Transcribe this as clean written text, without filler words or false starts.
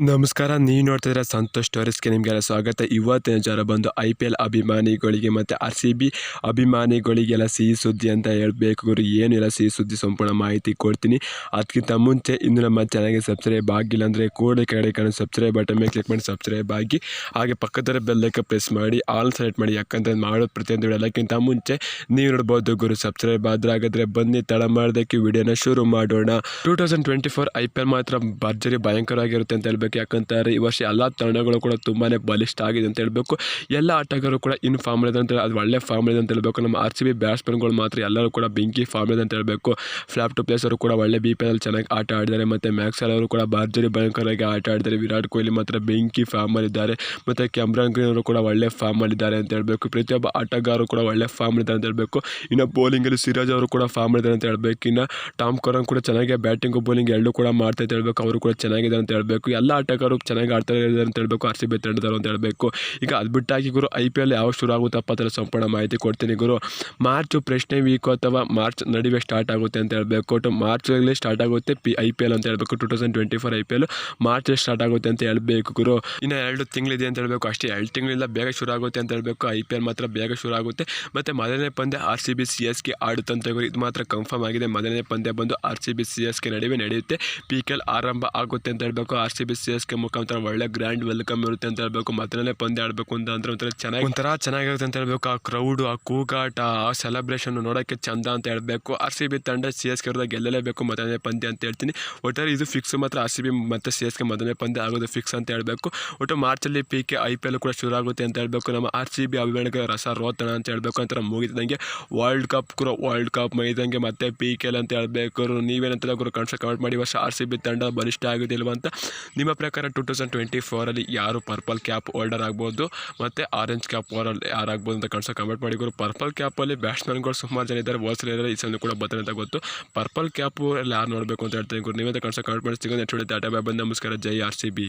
ನಮಸ್ಕಾರ, ನೀವು ನೋಡ್ತಿದ್ರೆ ಸಂತೋಷ್ ಸ್ಟೋರೀಸ್ಗೆ ನಿಮಗೆಲ್ಲ ಸ್ವಾಗತ. ಇವತ್ತಿನ ವಿಚಾರ ಬಂದು IPL ಅಭಿಮಾನಿಗಳಿಗೆ ಮತ್ತು RCB ಅಭಿಮಾನಿಗಳಿಗೆಲ್ಲ ಸಿಹಿ ಸುದ್ದಿ ಅಂತ ಹೇಳಬೇಕು ಗುರು. ಏನಿಲ್ಲ ಸಿಹಿ ಸುದ್ದಿ, ಸಂಪೂರ್ಣ ಮಾಹಿತಿ ಕೊಡ್ತೀನಿ. ಅದಕ್ಕಿಂತ ಮುಂಚೆ ಇನ್ನು ನಮ್ಮ ಚಾನಲ್ಗೆ ಸಬ್ಸ್ಕ್ರೈಬ್ ಆಗಿಲ್ಲ ಅಂದರೆ ಕೂಡಲೇ ಕೆಳಗಡೆ ಕಾಣೋ ಸಬ್ಸ್ಕ್ರೈಬ್ ಬಟನ್ ಮೇಲೆ ಕ್ಲಿಕ್ ಮಾಡಿ ಸಬ್ಸ್ಕ್ರೈಬ್ ಆಗಿ, ಹಾಗೆ ಪಕ್ಕದ ಬೆಲ್ಲೈಕನ್ ಪ್ರೆಸ್ ಮಾಡಿ ಆಲ್ ಸೆಲೆಕ್ಟ್ ಮಾಡಿ. ಯಾಕಂದರೆ ಮಾಡೋದು ಪ್ರತಿಯೊಂದು ಎಲ್ಲಕ್ಕಿಂತ ಮುಂಚೆ ನೀವು ನೋಡ್ಬೋದು ಗುರು. ಸಬ್ಸ್ಕ್ರೈಬ್ ಆದ್ರೆ ಹಾಗಾದರೆ ಬನ್ನಿ ತಡ ಮಾಡೋದಕ್ಕೆ ವಿಡಿಯೋನ ಶುರು ಮಾಡೋಣ. 2024 IPL ಮಾತ್ರ ಭರ್ಜರಿ ಭಯಂಕರವಾಗಿರುತ್ತೆ ಅಂತ ಹೇಳ್ಬೇಕು. ಯಾಕಂತಾರೆ ಈ ವರ್ಷ ಎಲ್ಲ ತಂಡಗಳು ಕೂಡ ತುಂಬಾ ಬಲಿಷ್ಠ ಆಗಿದೆ ಅಂತ ಹೇಳಬೇಕು. ಎಲ್ಲ ಆಟಗಾರರು ಕೂಡ ಇನ್ ಫಾರ್ಮ್ ಇದೆ ಅಂತ, ಅದು ಒಳ್ಳೆ ಫಾರ್ಮ್ ಇದೆ ಅಂತ ಹೇಳಬೇಕು. ನಮ್ಮ RCB ಬ್ಯಾಟ್ಸ್ಮನ್ಗಳು ಮಾತ್ರ ಎಲ್ಲರೂ ಕೂಡ ಬೆಂಕಿ ಫಾರ್ಮ್ ಇದೆ ಅಂತ ಹೇಳಬೇಕು. ಫ್ಲಾಪ್ ಟು ಪ್ಲೇಸ್ ಅವರು ಕೂಡ ಒಳ್ಳೆ BPL ಚೆನ್ನಾಗಿ ಆಟ ಆಡಿದ್ದಾರೆ. ಮತ್ತು ಮ್ಯಾಕ್ಸ್ವೆಲ್ ಅವರು ಕೂಡ ಭರ್ಜರಿ ಭಯಂಕರವಾಗಿ ಆಟ ಆಡಿದ್ದಾರೆ. ವಿರಾಟ್ ಕೊಹ್ಲಿ ಮಾತ್ರ ಬೆಂಕಿ ಫಾರ್ಮಲ್ಲಿದ್ದಾರೆ. ಮತ್ತು ಕ್ಯಾಮ್ರಾನ್ ಗ್ರೀನ್ ಅವರು ಕೂಡ ಒಳ್ಳೆ ಫಾರ್ಮಲ್ಲಿದ್ದಾರೆ ಅಂತ ಹೇಳಬೇಕು. ಪ್ರತಿಯೊಬ್ಬ ಆಟಗಾರರು ಕೂಡ ಒಳ್ಳೆ ಫಾರ್ಮ್ ಇದ್ದಾರೆ ಅಂತ ಹೇಳಬೇಕು. ಇನ್ನು ಬೌಲಿಂಗಲ್ಲಿ ಸಿರಾಜ್ ಅವರು ಕೂಡ ಫಾರ್ಮ್ ಇದ್ದಾರೆ ಅಂತ ಹೇಳಬೇಕು. ಇನ್ನು ಟಾಮ್ ಕರನ್ ಕೂಡ ಚೆನ್ನಾಗಿ ಬ್ಯಾಟಿಂಗ್ ಬೌಲಿಂಗ್ ಎರಡೂ ಕೂಡ ಮಾಡ್ತಾ ಅಂತ ಹೇಳಬೇಕು. ಅವರು ಕೂಡ ಚೆನ್ನಾಗಿದೆ ಅಂತ ಹೇಳಬೇಕು. ಎಲ್ಲ ಆಟಗಾರರು ಚೆನ್ನಾಗಿ ಆಡ್ತಾ ಇದ್ದಾರೆ ಅಂತ ಹೇಳಬೇಕು. RCB ತಂಡದವರು ಅಂತ ಹೇಳಬೇಕು. ಈಗ ಅದು ಬಿಟ್ಟಾಗಿ ಗುರು, IPL ಯಾವಾಗ ಶುರು ಆಗುತ್ತಪ್ಪ ಅದರ ಸಂಪೂರ್ಣ ಮಾಹಿತಿ ಕೊಡ್ತೀನಿ ಗುರು. ಮಾರ್ಚ್ ಪ್ರಶ್ನೆ ವೀಕು ಅಥವಾ ಮಾರ್ಚ್ ನಡುವೆ ಸ್ಟಾರ್ಟ್ ಆಗುತ್ತೆ ಅಂತ ಹೇಳಬೇಕು. ಮಾರ್ಚಲ್ಲಿ ಸ್ಟಾರ್ಟ್ ಆಗುತ್ತೆ IPL ಅಂತ ಹೇಳಬೇಕು. 2024 IPL ಮಾರ್ಚಲ್ಲಿ ಸ್ಟಾರ್ಟ್ ಆಗುತ್ತೆ ಅಂತ ಹೇಳಬೇಕು ಗುರು. ಇನ್ನು 2 ತಿಂಗಳಿದೆ ಅಂತ ಹೇಳಬೇಕು. ಅಷ್ಟೇ 2 ತಿಂಗಳಿಂದ ಬೇಗ ಶುರು ಆಗುತ್ತೆ ಅಂತ ಹೇಳಬೇಕು. IPL ಮಾತ್ರ ಬೇಗ ಶುರು ಆಗುತ್ತೆ. ಮತ್ತು ಮೊದಲನೇ ಪಂದ್ಯ RCB CSK ಆಡುತ್ತಂತ ಗುರು. ಇದು ಮಾತ್ರ ಕನ್ಫರ್ಮ್ ಆಗಿದೆ. ಮೊದಲನೇ ಪಂದ್ಯ ಬಂದು RCB CSK ನಡುವೆ ನಡೆಯುತ್ತೆ. PKL ಆರಂಭ ಆಗುತ್ತೆ ಅಂತ ಹೇಳಬೇಕು. RCB CSK ಮುಖಾಂತರ ಒಳ್ಳೆ ಗ್ರ್ಯಾಂಡ್ ವೆಲ್ಕಮ್ ಇರುತ್ತೆ ಅಂತ ಹೇಳಬೇಕು. ಮೊದಲನೇ ಪಂದ್ಯ ಆಡಬೇಕು ಅಂತ ಅಂದ್ರೆ ಒಂಥರ ಚೆನ್ನಾಗಿರುತ್ತೆ ಅಂತ ಹೇಳಬೇಕು. ಆ ಕ್ರೌಡು, ಆ ಕೂಗಾಟ, ಆ ಸೆಲೆಬ್ರೇಷನ್ ನೋಡೋಕ್ಕೆ ಚಂದ ಅಂತ ಹೇಳಬೇಕು. RCB ತಂಡ CSK ವಿರುದ್ಧ ಗೆಲ್ಲಲೇಬೇಕು ಮೊದಲನೇ ಪಂದ್ಯ ಅಂತ ಹೇಳ್ತೀನಿ. ಒಟ್ಟಾರೆ ಇದು ಫಿಕ್ಸ್ ಮಾತ್ರ. RCB ಮತ್ತು CSK ಮೊದಲನೇ ಪಂದ್ಯ ಆಗೋದು ಫಿಕ್ಸ್ ಅಂತ ಹೇಳಬೇಕು. ಒಟ್ಟು ಮಾರ್ಚಲ್ಲಿ IPL ಕೂಡ ಶುರು ಆಗುತ್ತೆ ಅಂತ ಹೇಳಬೇಕು. ನಮ್ಮ RCB ಅಭಿಮಾನಿಗಳ ರಸ ರೋತಣ ಅಂತ ಹೇಳಬೇಕು. ಅಂತಾರೆ ಮುಗಿದಂಗೆ ವರ್ಲ್ಡ್ ಕಪ್ ಮುಗಿದಂಗೆ ಮತ್ತೆ PKL ಅಂತ ಹೇಳಬೇಕು. ನೀವೇನಂತ ಗುರು ಕಮೆಂಟ್ ಮಾಡಿ. ವರ್ಷ RCB ತಂಡ ಬಲಿಷ್ಠ ಆಗೋದಿಲ್ವ ಅಂತ ನಿಮ್ಮ ಪ್ರಕಾರ 2024 ಯಾರು ಪರ್ಪಲ್ ಕ್ಯಾಪ್ ಹೋಲ್ಡರ್ ಆಗ್ಬೋದು ಮತ್ತು ಆರೆಂಜ್ ಕ್ಯಾಪ್ ಹೋಲ್ಡರ್ ಯಾರಾಗ್ಬೋದು ಅಂತ ಕಮೆಂಟ್ ಮಾಡಿ ಗುರು. ಪರ್ಪಲ್ ಕ್ಯಾಪಲ್ಲಿ ಬ್ಯಾಟ್ಸ್ಮನ್ಗಳು ಸುಮಾರು ಜನ ಇದ್ದಾರೆ. ಇದ್ದಾರೆ, ಈ ಸಲ ಕೂಡ ಬರ್ತಾರೆ ಅಂತ ಗೊತ್ತು. ಪರ್ಪಲ್ ಕ್ಯಾಪು ಎಲ್ಲ ಯಾರು ನೋಡಬೇಕು ಅಂತ ಹೇಳ್ತೀನಿ ಗುರು. ನೀವೇ ಕಮೆಂಟ್ ಮಾಡಿ. ಸಿಗೋದು ನೆಕ್ಸ್ಟ್ ವಿಡಿಯೋ. ಟಾಟಾ, ಬಾಯ್, ನಮಸ್ಕಾರ. ಜೈ RCB.